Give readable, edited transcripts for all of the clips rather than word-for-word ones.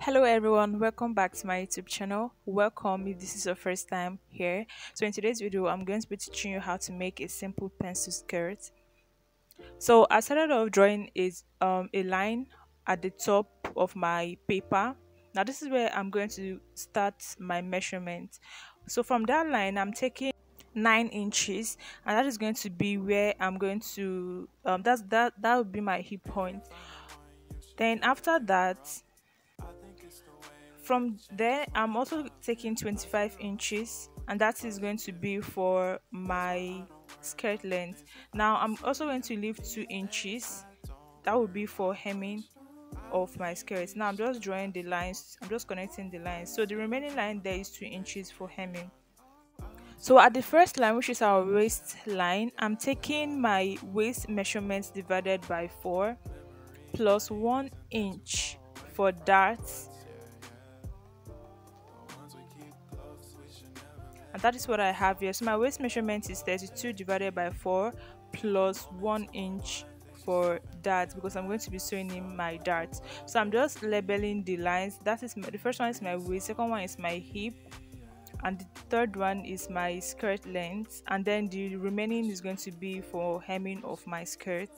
Hello everyone, welcome back to my YouTube channel. Welcome if this is your first time here. So in today's video, I'm going to be teaching you how to make a simple pencil skirt. So I started off drawing is a line at the top of my paper. Now this is where I'm going to start my measurement. So from that line, I'm taking 9 inches, and that is going to be where I'm going to that would be my hip point. Then after that, from there, I'm also taking 25 inches, and that is going to be for my skirt length. Now, I'm also going to leave 2 inches. That would be for hemming of my skirt. Now, I'm just drawing the lines, I'm just connecting the lines. So, the remaining line there is 2 inches for hemming. So, at the first line, which is our waist line, I'm taking my waist measurements divided by 4 plus 1 inch for darts, and that is what I have here. So my waist measurement is 32 divided by 4 plus 1 inch for that, because I'm going to be sewing in my darts. So I'm just labeling the lines. That is the first one is my waist, second one is my hip, and the third one is my skirt length, and then the remaining is going to be for hemming of my skirt.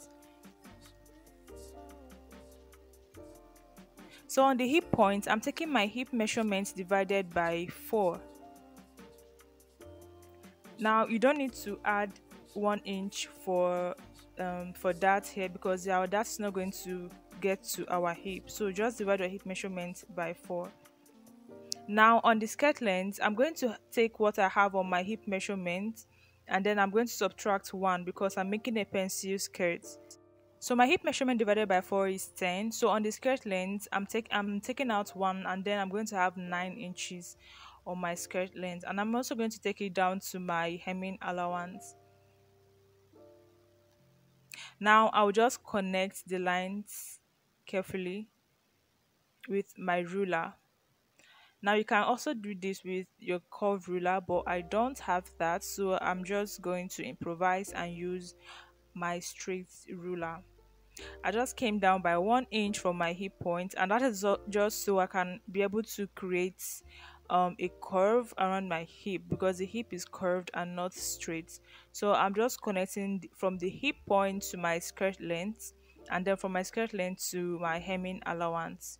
So on the hip point, I'm taking my hip measurement divided by 4. Now you don't need to add 1 inch for that here, because our that's not going to get to our hip. So just divide your hip measurement by 4. Now on the skirt length, I'm going to take what I have on my hip measurement, and then I'm going to subtract 1 because I'm making a pencil skirt. So my hip measurement divided by 4 is 10. So on the skirt length, I'm taking out 1, and then I'm going to have 9 inches on my skirt length, and I'm also going to take it down to my hemming allowance. Now I'll just connect the lines carefully with my ruler. Now you can also do this with your curved ruler, but I don't have that, so I'm just going to improvise and use my straight ruler. I just came down by 1 inch from my hip point, and that is just so I can be able to create a curve around my hip, because the hip is curved and not straight. So I'm just connecting from the hip point to my skirt length, and then from my skirt length to my hemming allowance.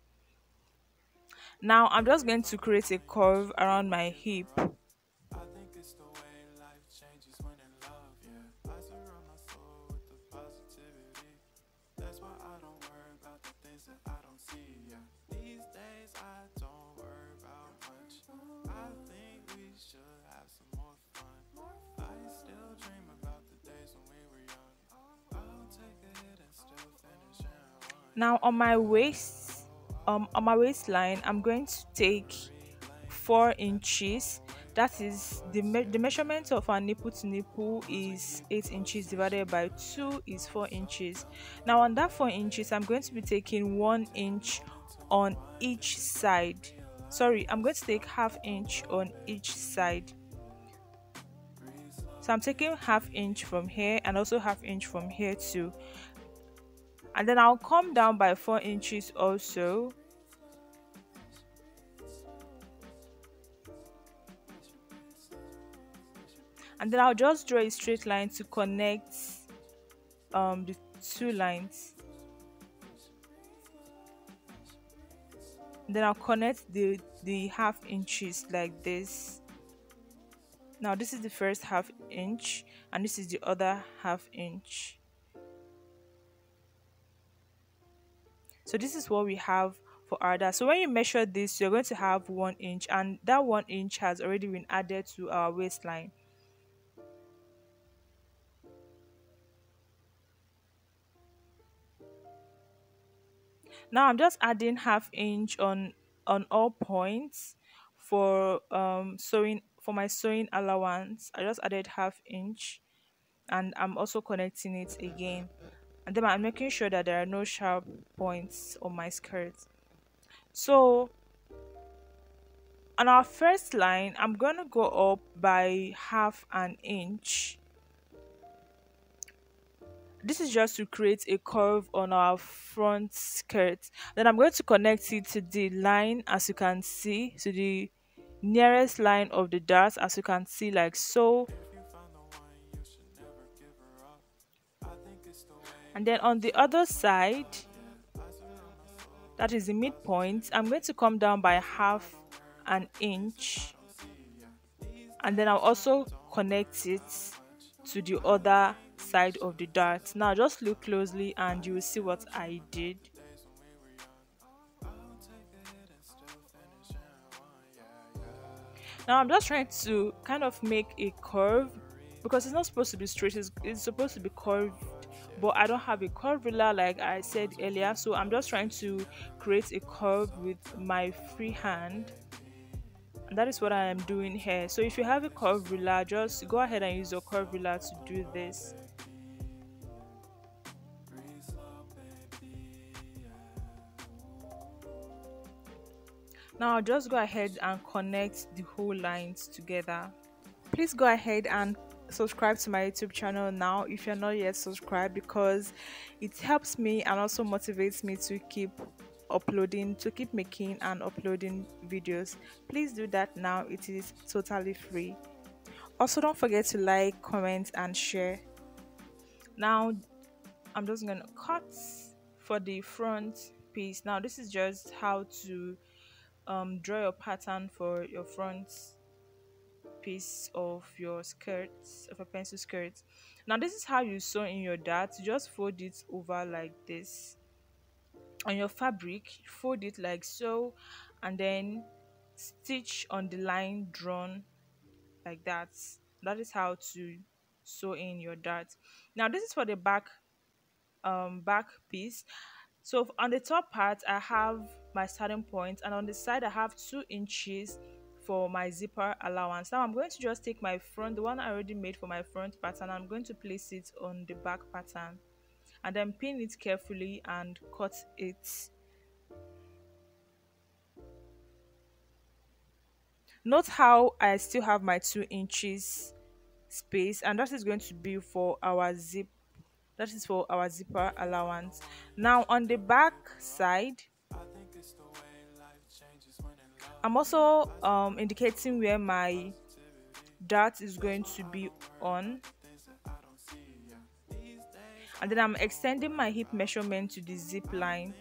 Now I'm just going to create a curve around my hip. I think it's the way life changes when in love, yeah. I surround my soul with the positivity. That's why I don't worry about the things that I don't see, yeah. These days I don't worry about much. I think we should have some more fun. I still dream about the days when we were young. I'll take a hit and still finish in one. Now on my waistline, I'm going to take 4 inches. That is the measurement of our nipple to nipple is 8 inches divided by 2 is 4 inches. Now on that 4 inches, I'm going to be taking 1 inch on each side. Sorry, I'm going to take half inch on each side. So I'm taking half inch from here and also half inch from here too, and then I'll come down by 4 inches also. And then I'll just draw a straight line to connect the two lines. Then I'll connect the half inches like this. Now this is the first half inch, and this is the other half inch. So this is what we have for our dart. So when you measure this, you're going to have 1 inch, and that 1 inch has already been added to our waistline. Now I'm just adding half inch on all points for sewing, for my sewing allowance. I just added half inch, and I'm also connecting it again, and then I'm making sure that there are no sharp points on my skirt. So on our first line, I'm gonna go up by half an inch, This is just to create a curve on our front skirt. Then I'm going to connect it to the line, as you can see, to the nearest line of the dart, as you can see, like so. If you found the one, you should never give her up. I think it's the way And then on the other side, that is the midpoint, I'm going to come down by half an inch, and then I'll also connect it to the other side of the dart. Now just look closely and you will see what I did. Now I'm just trying to kind of make a curve, because it's not supposed to be straight, it's supposed to be curved, but I don't have a curve ruler like I said earlier, so I'm just trying to create a curve with my free hand, and that is what I am doing here. So if you have a curve ruler, just go ahead and use your curve ruler to do this. Now I'll just go ahead and connect the whole lines together. Please go ahead and subscribe to my YouTube channel now if you're not yet subscribed, because it helps me and also motivates me to keep uploading, to keep making and uploading videos. Please do that now, it is totally free. Also, don't forget to like, comment and share. Now I'm just gonna cut for the front piece. Now this is just how to draw your pattern for your front piece of your skirt, of a pencil skirt. Now this is how you sew in your dart. You just fold it over like this on your fabric, fold it like so, and then stitch on the line drawn like that. That is how to sew in your dart. Now this is for the back piece. So on the top part I have my starting point, and on the side I have 2 inches for my zipper allowance. Now I'm going to just take my front, the one I already made for my front pattern, I'm going to place it on the back pattern and then pin it carefully and cut it. Note how I still have my 2 inches space, and that is going to be for our zip, that is for our zipper allowance. Now on the back side, I'm also indicating where my dart is going to be on, and then I'm extending my hip measurement to the zip line.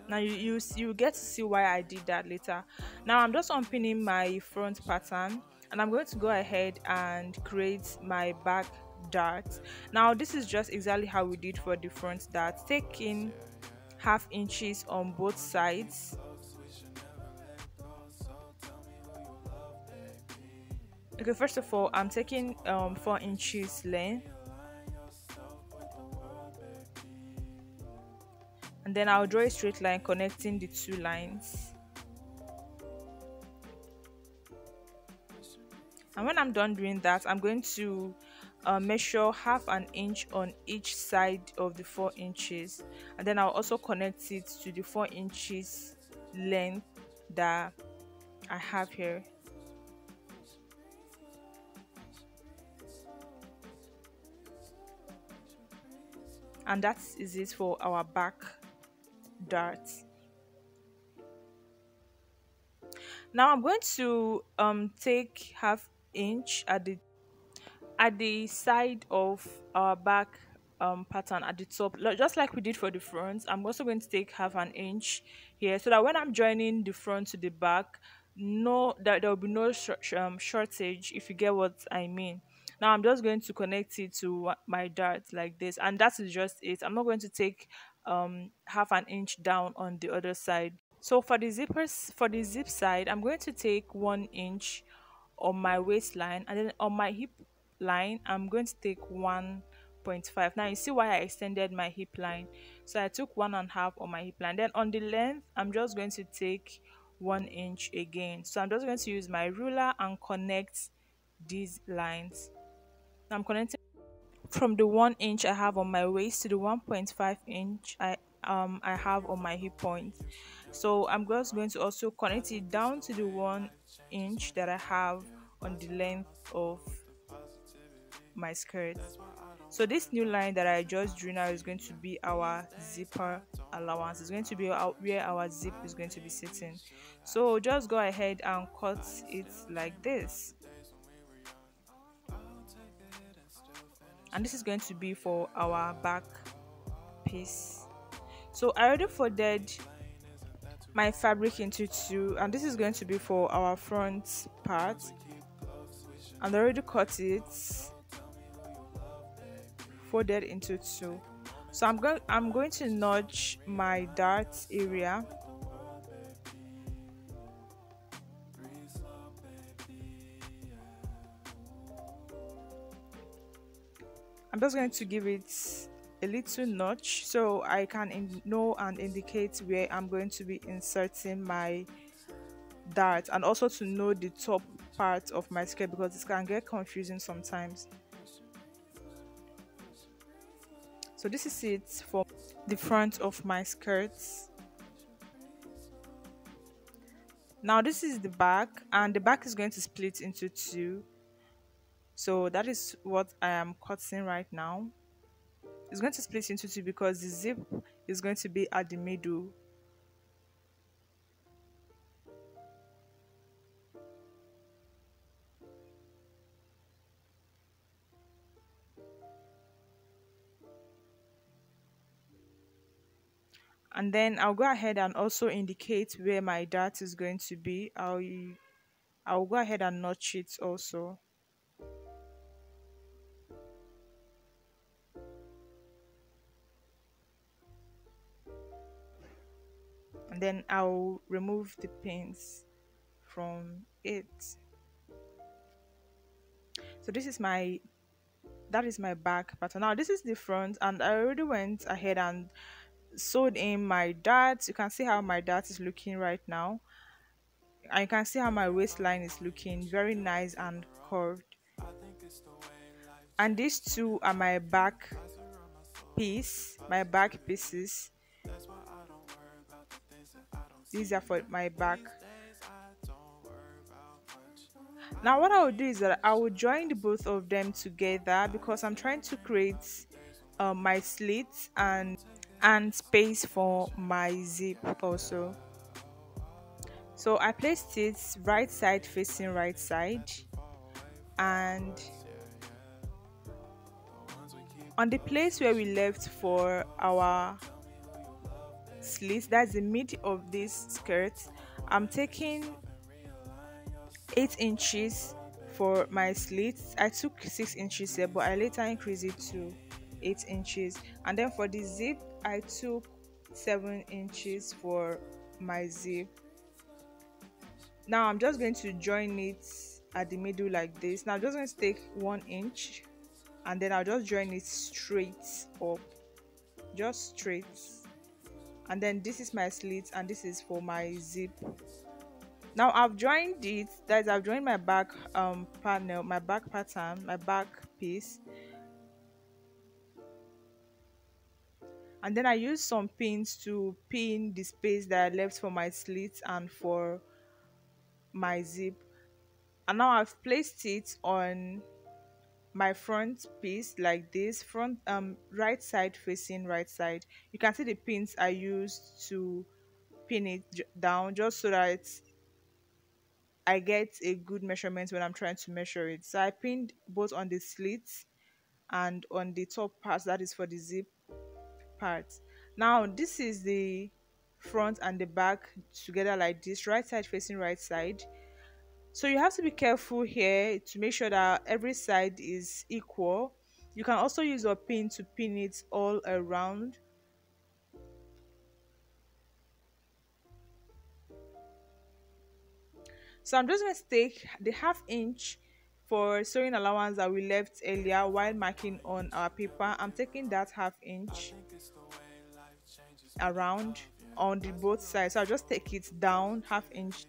Now you get to see why I did that later. Now I'm just unpinning my front pattern, and I'm going to go ahead and create my back dart. Now this is just exactly how we did for the front dart, taking ½ inches on both sides. Okay, first of all I'm taking 4 inches length, and then I'll draw a straight line connecting the two lines. And when I'm done doing that, I'm going to measure ½ inch on each side of the 4 inches, and then I'll also connect it to the 4 inches length that I have here. And that is it for our back dart. Now I'm going to take ½ inch at the side of our back pattern at the top, just like we did for the front. I'm also going to take ½ inch here, so that when I'm joining the front to the back, that there will be no shortage, if you get what I mean. Now I'm just going to connect it to my dart like this, and that is just it. I'm not going to take ½ inch down on the other side. So for the zip side, I'm going to take 1 inch on my waistline, and then on my hip line I'm going to take 1.5. Now you see why I extended my hip line. So I took 1.5 on my hip line. Then on the length I'm just going to take 1 inch again. So I'm just going to use my ruler and connect these lines. Now I'm connecting from the 1 inch I have on my waist to the 1.5 inch I have on my hip point. So I'm just going to also connect it down to the 1 inch that I have on the length of my skirt. So this new line that I just drew now is going to be our zipper allowance. It's going to be where our zip is going to be sitting. So just go ahead and cut it like this. And this is going to be for our back piece. So I already folded my fabric into two, and this is going to be for our front part, and I already cut it folded into two. So I'm going to notch my dart area. I'm just going to give it a little notch so I can know and indicate where I'm going to be inserting my dart, and also to know the top part of my skirt because it can get confusing sometimes. So this is it for the front of my skirts. Now this is the back, and the back is going to split into two. So that is what I am cutting right now. It's going to split into two because the zip is going to be at the middle. And then I'll go ahead and also indicate where my dart is going to be. I'll go ahead and notch it also. And then I'll remove the pins from it. So that is my back pattern. Now this is the front, and I already went ahead and sewed in my darts. You can see how my dart is looking right now. And you can see how my waistline is looking very nice and curved. And these two are my back my back pieces. These are for my back. Now what I will do is that I will join the both of them together because I'm trying to create my slits and space for my zip also. So I placed it right side facing right side, and on the place where we left for our slits, that's the mid of this skirt, I'm taking 8 inches for my slits. I took 6 inches here, but I later increased it to 8 inches. And then for the zip, I took 7 inches for my zip. Now I'm just going to join it at the middle like this. Now I'm just going to take 1 inch, and then I'll just join it straight up, just straight. And then this is my slit, and this is for my zip. Now I've joined it, that is, I've joined my back panel, my back pattern, my back piece, and then I used some pins to pin the space that I left for my slit and for my zip. And now I've placed it on my front piece like this, front right side facing right side. You can see the pins I used to pin it down, just so that I get a good measurement when I'm trying to measure it. So I pinned both on the slits and on the top part, that is for the zip part. Now this is the front and the back together like this, right side facing right side. So you have to be careful here to make sure that every side is equal. You can also use a pin to pin it all around. So I'm just going to take the half inch for sewing allowance that we left earlier while marking on our paper. I'm taking that half inch around on the both sides. So I'll just take it down half inch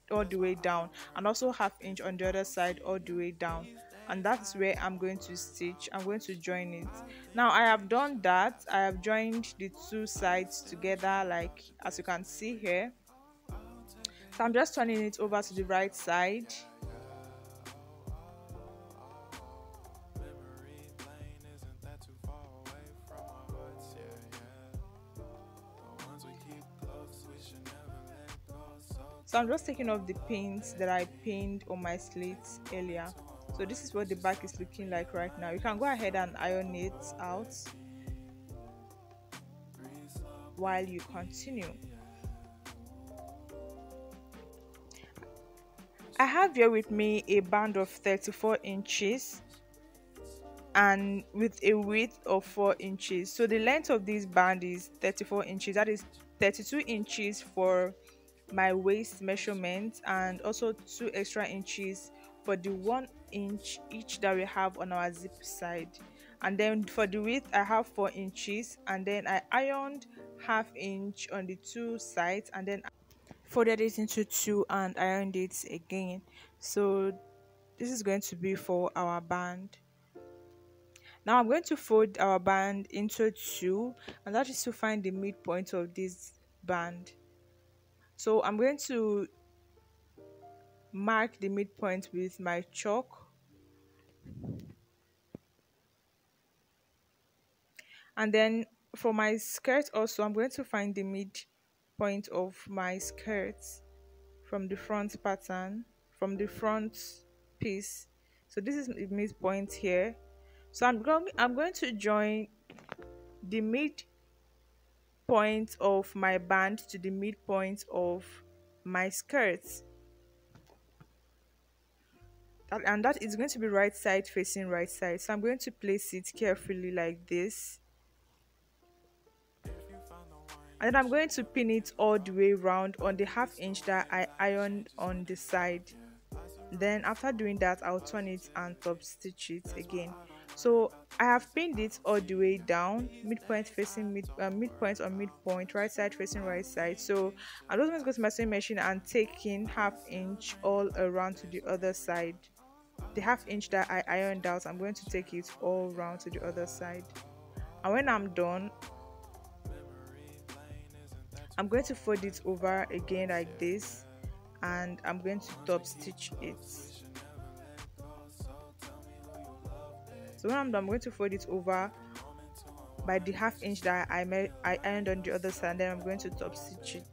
all the way down, and also half inch on the other side all the way down, and that's where I'm going to stitch. I'm going to join it. Now I have done that. I have joined the two sides together, like as you can see here. So I'm just turning it over to the right side. So I'm just taking off the paints that I painted on my slate earlier. So this is what the back is looking like right now. You can go ahead and iron it out while you continue. I have here with me a band of 34 inches and with a width of 4 inches. So the length of this band is 34 inches. That is 32 inches for my waist measurement, and also 2 extra inches for the 1 inch each that we have on our zip side. And then for the width I have 4 inches, and then I ironed ½ inch on the 2 sides, and then folded it into 2 and ironed it again. So this is going to be for our band. Now I'm going to fold our band into 2, and that is to find the midpoint of this band. So I'm going to mark the midpoint with my chalk, and then for my skirt also I'm going to find the midpoint of my skirt from the front pattern, from the front piece. So this is the midpoint here. So I'm going to join the midpoint of my band to the midpoint of my skirt, and that is going to be right side facing right side. So I'm going to place it carefully like this, and then I'm going to pin it all the way around on the ½ inch that I ironed on the side. Then after doing that, I'll turn it and top stitch it again. So I have pinned it all the way down, midpoint facing midpoint on midpoint, right side facing right side. So I'm just going to go to my sewing machine and take in ½ inch all around to the other side. The ½ inch that I ironed out, I'm going to take it all around to the other side. And when I'm done, I'm going to fold it over again like this, and I'm going to top stitch it. So when I'm done, I'm going to fold it over by the ½ inch that I ironed on the other side, and then I'm going to top stitch it.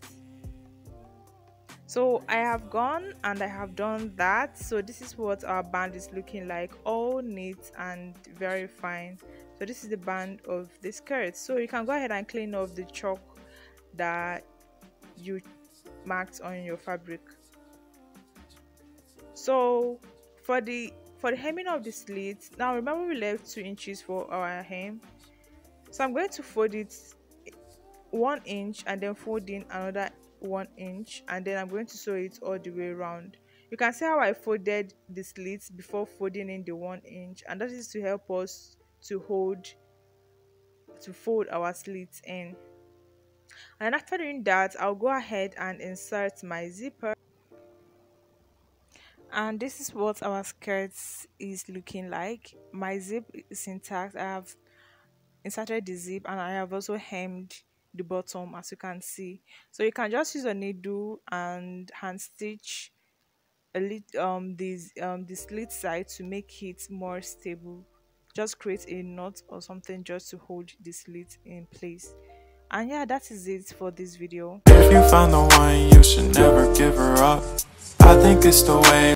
So I have gone and I have done that. So this is what our band is looking like, all neat and very fine. So this is the band of the skirt. So you can go ahead and clean off the chalk that you marked on your fabric. So for the hemming of the slits, now remember we left 2 inches for our hem. So I'm going to fold it 1 inch and then fold in another 1 inch, and then I'm going to sew it all the way around. You can see how I folded the slits before folding in the 1 inch, and that is to help us to fold our slits in. And after doing that, I'll go ahead and insert my zipper. And this is what our skirt is looking like. My zip is intact. I have inserted the zip, and I have also hemmed the bottom, as you can see. So you can just use a needle and hand stitch the slit side to make it more stable. Just create a knot or something just to hold the slit in place. And yeah, that is it for this video. If you found the one, you should never give her up. I think it's the way